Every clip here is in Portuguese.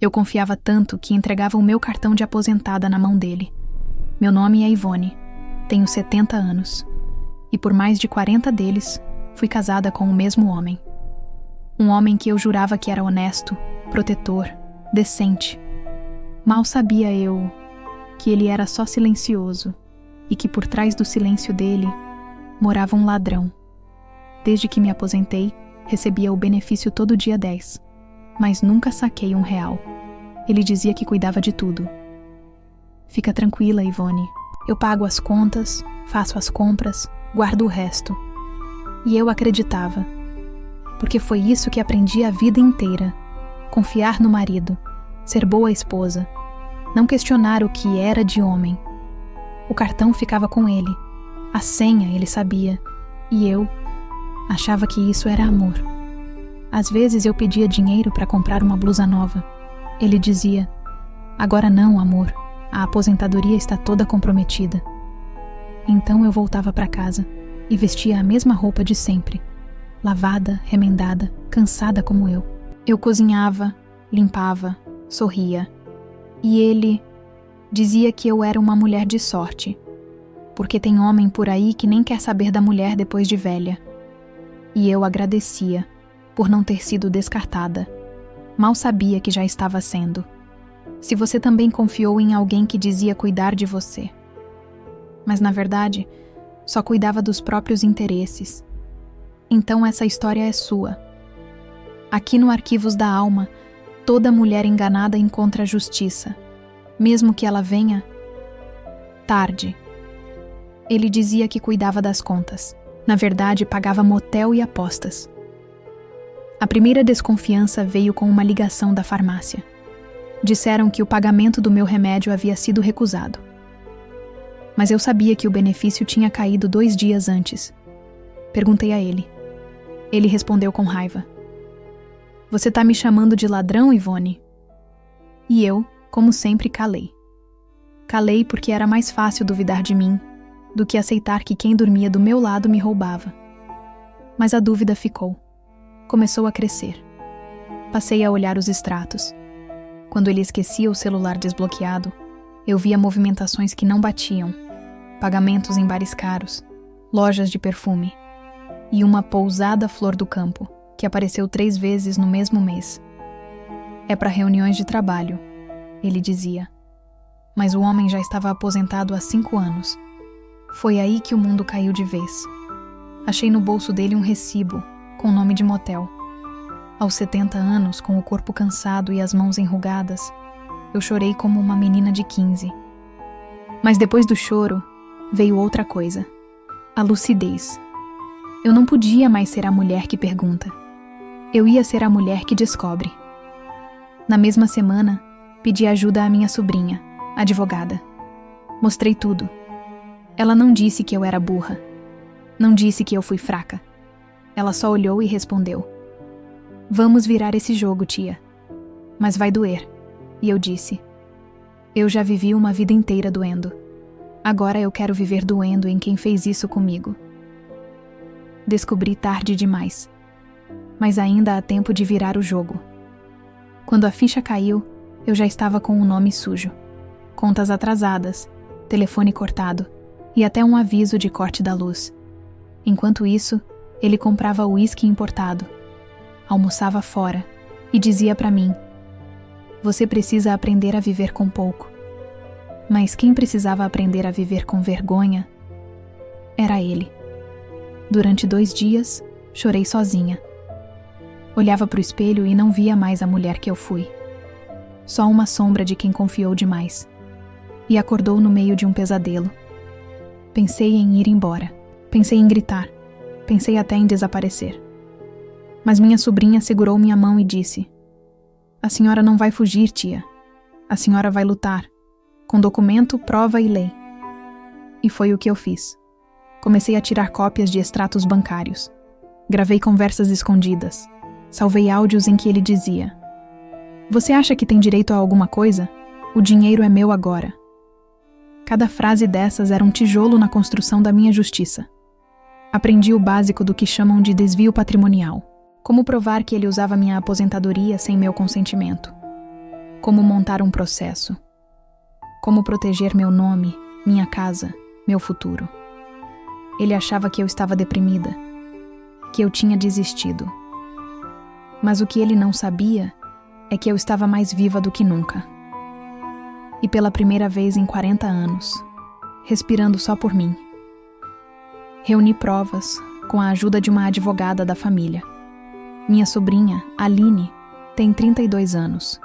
Eu confiava tanto que entregava o meu cartão de aposentada na mão dele. Meu nome é Ivone, tenho 70 anos. E por mais de 40 deles, fui casada com o mesmo homem. Um homem que eu jurava que era honesto, protetor, decente. Mal sabia eu que ele era só silencioso e que por trás do silêncio dele morava um ladrão. Desde que me aposentei, recebia o benefício todo dia 10, mas nunca saquei R$1. Ele dizia que cuidava de tudo. Fica tranquila, Ivone. Eu pago as contas, faço as compras, guardo o resto. E eu acreditava. Porque foi isso que aprendi a vida inteira. Confiar no marido, ser boa esposa, não questionar o que era de homem. O cartão ficava com ele, a senha ele sabia, e eu achava que isso era amor. Às vezes eu pedia dinheiro para comprar uma blusa nova. Ele dizia: agora não, amor, a aposentadoria está toda comprometida. Então eu voltava para casa e vestia a mesma roupa de sempre, lavada, remendada, cansada como eu. Eu cozinhava, limpava, sorria. E ele dizia que eu era uma mulher de sorte, porque tem homem por aí que nem quer saber da mulher depois de velha. E eu agradecia por não ter sido descartada. Mal sabia que já estava sendo. Se você também confiou em alguém que dizia cuidar de você, mas na verdade só cuidava dos próprios interesses, então essa história é sua. Aqui no Arquivos da Alma, toda mulher enganada encontra justiça, mesmo que ela venha tarde. Ele dizia que cuidava das contas. Na verdade, pagava motel e apostas. A primeira desconfiança veio com uma ligação da farmácia. Disseram que o pagamento do meu remédio havia sido recusado. Mas eu sabia que o benefício tinha caído 2 dias antes. Perguntei a ele. Ele respondeu com raiva: "Você tá me chamando de ladrão, Ivone?" E eu, como sempre, calei. Calei porque era mais fácil duvidar de mim do que aceitar que quem dormia do meu lado me roubava. Mas a dúvida ficou. Começou a crescer. Passei a olhar os extratos. Quando ele esquecia o celular desbloqueado, eu via movimentações que não batiam, pagamentos em bares caros, lojas de perfume e uma pousada flor do campo, que apareceu 3 vezes no mesmo mês. "É para reuniões de trabalho", ele dizia. Mas o homem já estava aposentado há 5 anos. Foi aí que o mundo caiu de vez. Achei no bolso dele um recibo, com o nome de motel. Aos 70 anos, com o corpo cansado e as mãos enrugadas, eu chorei como uma menina de 15. Mas depois do choro, veio outra coisa. A lucidez. Eu não podia mais ser a mulher que pergunta. Eu ia ser a mulher que descobre. Na mesma semana, pedi ajuda à minha sobrinha, advogada. Mostrei tudo. Ela não disse que eu era burra. Não disse que eu fui fraca. Ela só olhou e respondeu: "Vamos virar esse jogo, tia. Mas vai doer." E eu disse: "Eu já vivi uma vida inteira doendo. Agora eu quero viver doendo em quem fez isso comigo." Descobri tarde demais. Mas ainda há tempo de virar o jogo. Quando a ficha caiu, eu já estava com o nome sujo. Contas atrasadas, telefone cortado e até um aviso de corte da luz. Enquanto isso, ele comprava uísque importado, almoçava fora e dizia para mim: "Você precisa aprender a viver com pouco." Mas quem precisava aprender a viver com vergonha era ele. Durante 2 dias, chorei sozinha. Olhava para o espelho e não via mais a mulher que eu fui. Só uma sombra de quem confiou demais. E acordou no meio de um pesadelo. Pensei em ir embora. Pensei em gritar. Pensei até em desaparecer. Mas minha sobrinha segurou minha mão e disse: "A senhora não vai fugir, tia. A senhora vai lutar. Com documento, prova e lei." E foi o que eu fiz. Comecei a tirar cópias de extratos bancários. Gravei conversas escondidas. Salvei áudios em que ele dizia: "Você acha que tem direito a alguma coisa? O dinheiro é meu agora." Cada frase dessas era um tijolo na construção da minha justiça. Aprendi o básico do que chamam de desvio patrimonial. Como provar que ele usava minha aposentadoria sem meu consentimento. Como montar um processo. Como proteger meu nome, minha casa, meu futuro. Ele achava que eu estava deprimida, que eu tinha desistido. Mas o que ele não sabia é que eu estava mais viva do que nunca. E pela primeira vez em 40 anos, respirando só por mim. Reuni provas com a ajuda de uma advogada da família. Minha sobrinha, Aline, tem 32 anos.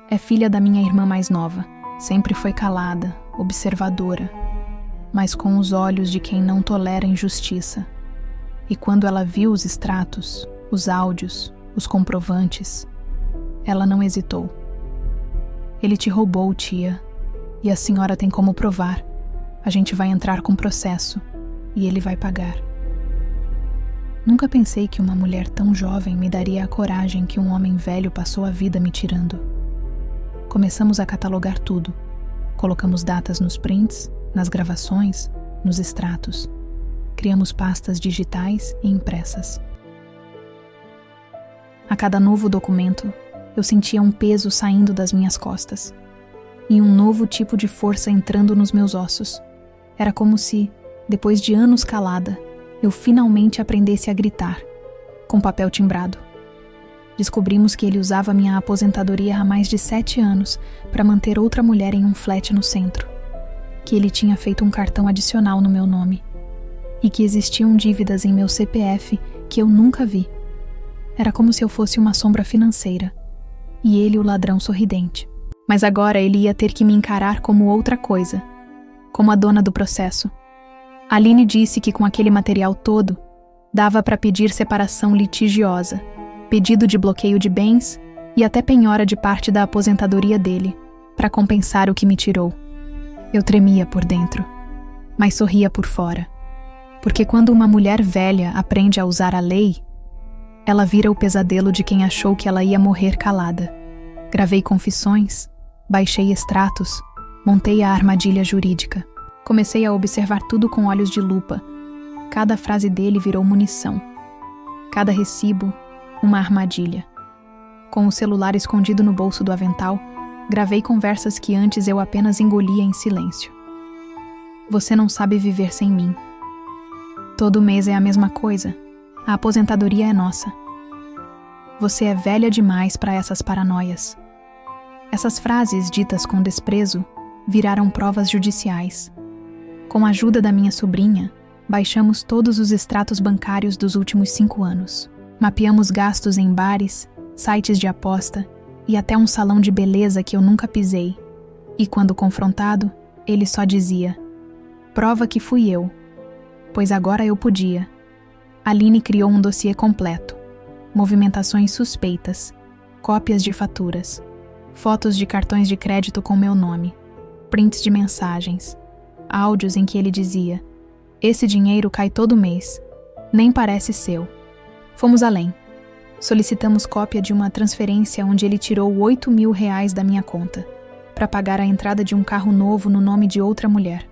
É filha da minha irmã mais nova. Sempre foi calada, observadora, mas com os olhos de quem não tolera injustiça. E quando ela viu os extratos, os áudios, os comprovantes, ela não hesitou. Ele te roubou, tia, e a senhora tem como provar. A gente vai entrar com processo e ele vai pagar. Nunca pensei que uma mulher tão jovem me daria a coragem que um homem velho passou a vida me tirando. Começamos a catalogar tudo. Colocamos datas nos prints, nas gravações, nos extratos. Criamos pastas digitais e impressas. A cada novo documento, eu sentia um peso saindo das minhas costas e um novo tipo de força entrando nos meus ossos. Era como se, depois de anos calada, eu finalmente aprendesse a gritar, com papel timbrado. Descobrimos que ele usava minha aposentadoria há mais de 7 anos para manter outra mulher em um flat no centro, que ele tinha feito um cartão adicional no meu nome e que existiam dívidas em meu CPF que eu nunca vi. Era como se eu fosse uma sombra financeira e ele o ladrão sorridente. Mas agora ele ia ter que me encarar como outra coisa, como a dona do processo. Aline disse que com aquele material todo, dava para pedir separação litigiosa, pedido de bloqueio de bens e até penhora de parte da aposentadoria dele, para compensar o que me tirou. Eu tremia por dentro, mas sorria por fora, porque quando uma mulher velha aprende a usar a lei, ela vira o pesadelo de quem achou que ela ia morrer calada. Gravei confissões, baixei extratos, montei a armadilha jurídica. Comecei a observar tudo com olhos de lupa. Cada frase dele virou munição. Cada recibo, uma armadilha. Com o celular escondido no bolso do avental, gravei conversas que antes eu apenas engolia em silêncio. Você não sabe viver sem mim. Todo mês é a mesma coisa. A aposentadoria é nossa. Você é velha demais para essas paranoias. Essas frases ditas com desprezo viraram provas judiciais. Com a ajuda da minha sobrinha, baixamos todos os extratos bancários dos últimos 5 anos. Mapeamos gastos em bares, sites de aposta e até um salão de beleza que eu nunca pisei. E quando confrontado, ele só dizia: "Prova que fui eu, pois agora eu podia." Aline criou um dossiê completo. Movimentações suspeitas, cópias de faturas, fotos de cartões de crédito com meu nome, prints de mensagens, áudios em que ele dizia: "Esse dinheiro cai todo mês, nem parece seu." Fomos além. Solicitamos cópia de uma transferência onde ele tirou R$8.000 da minha conta, para pagar a entrada de um carro novo no nome de outra mulher.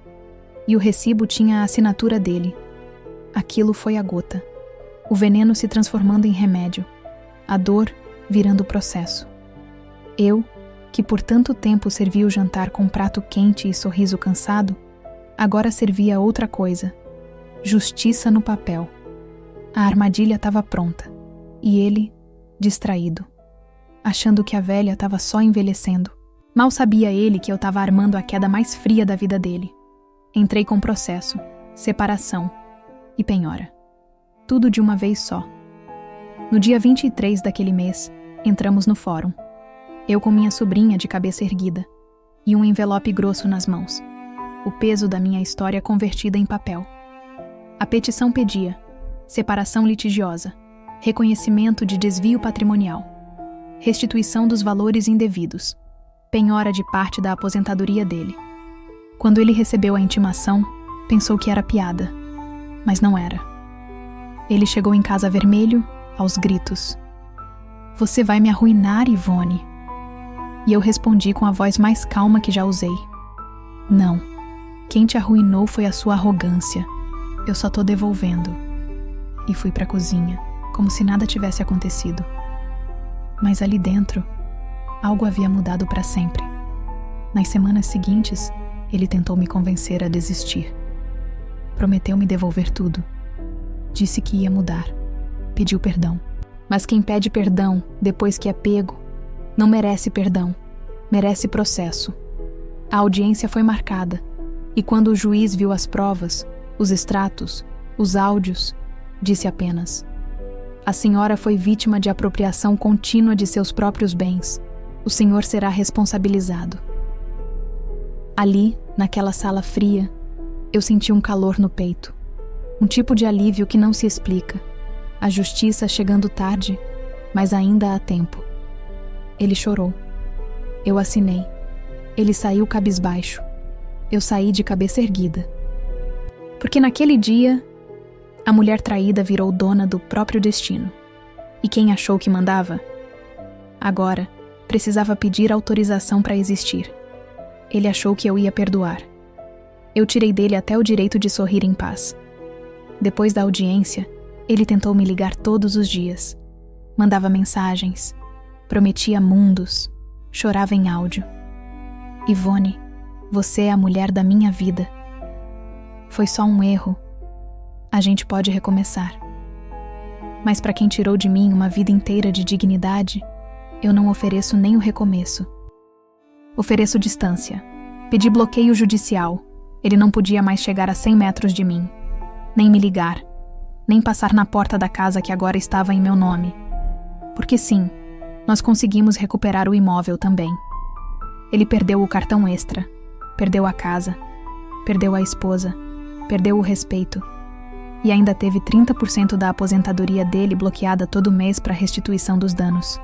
E o recibo tinha a assinatura dele. Aquilo foi a gota. O veneno se transformando em remédio. A dor virando processo. Eu, que por tanto tempo servia o jantar com prato quente e sorriso cansado, agora servia outra coisa. Justiça no papel. A armadilha estava pronta. E ele, distraído, achando que a velha estava só envelhecendo. Mal sabia ele que eu estava armando a queda mais fria da vida dele. Entrei com processo, separação e penhora. Tudo de uma vez só. No dia 23 daquele mês, entramos no fórum. Eu com minha sobrinha de cabeça erguida e um envelope grosso nas mãos. O peso da minha história convertida em papel. A petição pedia separação litigiosa, reconhecimento de desvio patrimonial, restituição dos valores indevidos, penhora de parte da aposentadoria dele. Quando ele recebeu a intimação, pensou que era piada, mas não era. Ele chegou em casa vermelho, aos gritos: "Você vai me arruinar, Ivone." E eu respondi com a voz mais calma que já usei: "Não, quem te arruinou foi a sua arrogância. Eu só tô devolvendo." E fui pra cozinha, como se nada tivesse acontecido. Mas ali dentro, Algo havia mudado para sempre. Nas semanas seguintes, ele tentou me convencer a desistir. Prometeu me devolver tudo. Disse que ia mudar. Pediu perdão. Mas quem pede perdão depois que é pego, não merece perdão, merece processo. A audiência foi marcada, e quando o juiz viu as provas, os extratos, os áudios, disse apenas: a senhora foi vítima de apropriação contínua de seus próprios bens. O senhor será responsabilizado. Ali, naquela sala fria, eu senti um calor no peito. Um tipo de alívio que não se explica. A justiça chegando tarde, mas ainda há tempo. Ele chorou. Eu assinei. Ele saiu cabisbaixo. Eu saí de cabeça erguida. Porque naquele dia, a mulher traída virou dona do próprio destino. E quem achou que mandava? Agora, precisava pedir autorização para existir. Ele achou que eu ia perdoar. Eu tirei dele até o direito de sorrir em paz. Depois da audiência, ele tentou me ligar todos os dias. Mandava mensagens, prometia mundos, chorava em áudio. Ivone, você é a mulher da minha vida. Foi só um erro. A gente pode recomeçar. Mas para quem tirou de mim uma vida inteira de dignidade, eu não ofereço nem o recomeço. Ofereço distância. Pedi bloqueio judicial. Ele não podia mais chegar a 100 metros de mim. Nem me ligar. Nem passar na porta da casa que agora estava em meu nome. Porque sim, nós conseguimos recuperar o imóvel também. Ele perdeu o cartão extra. Perdeu a casa. Perdeu a esposa. Perdeu o respeito. E ainda teve 30% da aposentadoria dele bloqueada todo mês para restituição dos danos.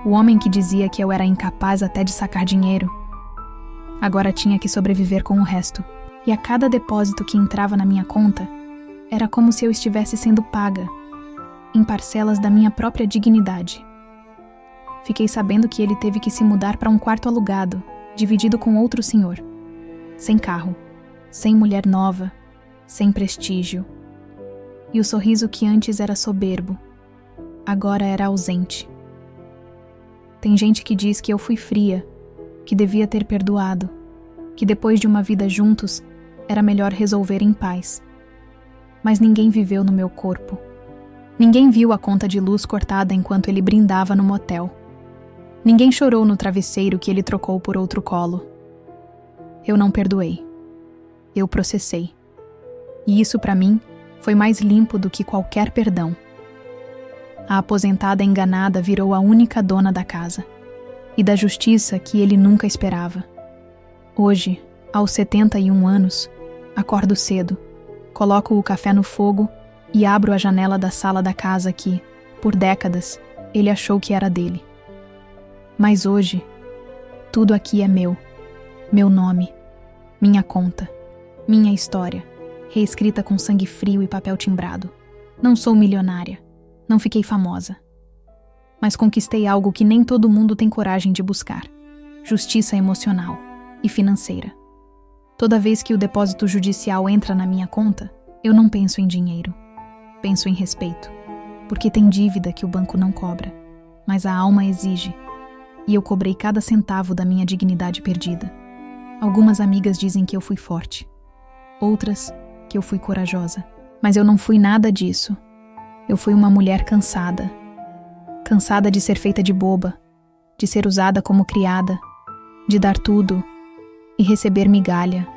O homem que dizia que eu era incapaz até de sacar dinheiro, agora tinha que sobreviver com o resto. E a cada depósito que entrava na minha conta, era como se eu estivesse sendo paga, em parcelas da minha própria dignidade. Fiquei sabendo que ele teve que se mudar para um quarto alugado, dividido com outro senhor. Sem carro, sem mulher nova, sem prestígio. E o sorriso que antes era soberbo, agora era ausente. Tem gente que diz que eu fui fria, que devia ter perdoado, que depois de uma vida juntos, era melhor resolver em paz. Mas ninguém viveu no meu corpo. Ninguém viu a conta de luz cortada enquanto ele brindava no motel. Ninguém chorou no travesseiro que ele trocou por outro colo. Eu não perdoei. Eu processei. E isso, para mim, foi mais limpo do que qualquer perdão. A aposentada enganada virou a única dona da casa. E da justiça que ele nunca esperava. Hoje, aos 71 anos, acordo cedo, coloco o café no fogo e abro a janela da sala da casa que, por décadas, ele achou que era dele. Mas hoje, tudo aqui é meu. Meu nome, minha conta, minha história, reescrita com sangue frio e papel timbrado. Não sou milionária, não fiquei famosa. Mas conquistei algo que nem todo mundo tem coragem de buscar: justiça emocional e financeira. Toda vez que o depósito judicial entra na minha conta, eu não penso em dinheiro. Penso em respeito, porque tem dívida que o banco não cobra, mas a alma exige, e eu cobrei cada centavo da minha dignidade perdida. Algumas amigas dizem que eu fui forte, outras que eu fui corajosa, mas eu não fui nada disso. Eu fui uma mulher cansada. Cansada de ser feita de boba, de ser usada como criada, de dar tudo e receber migalha.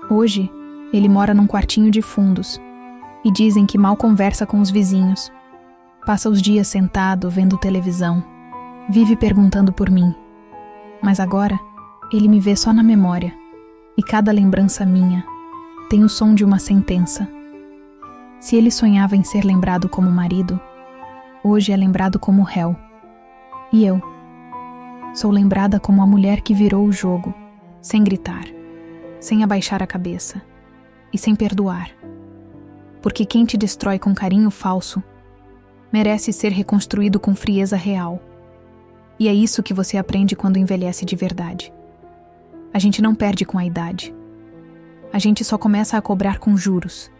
Hoje, ele mora num quartinho de fundos e dizem que mal conversa com os vizinhos. Passa os dias sentado, vendo televisão. Vive perguntando por mim. Mas agora, ele me vê só na memória e cada lembrança minha tem o som de uma sentença. Se ele sonhava em ser lembrado como marido, hoje é lembrado como réu. E eu sou lembrada como a mulher que virou o jogo, sem gritar, sem abaixar a cabeça e sem perdoar. Porque quem te destrói com carinho falso merece ser reconstruído com frieza real. E é isso que você aprende quando envelhece de verdade. A gente não perde com a idade. A gente só começa a cobrar com juros.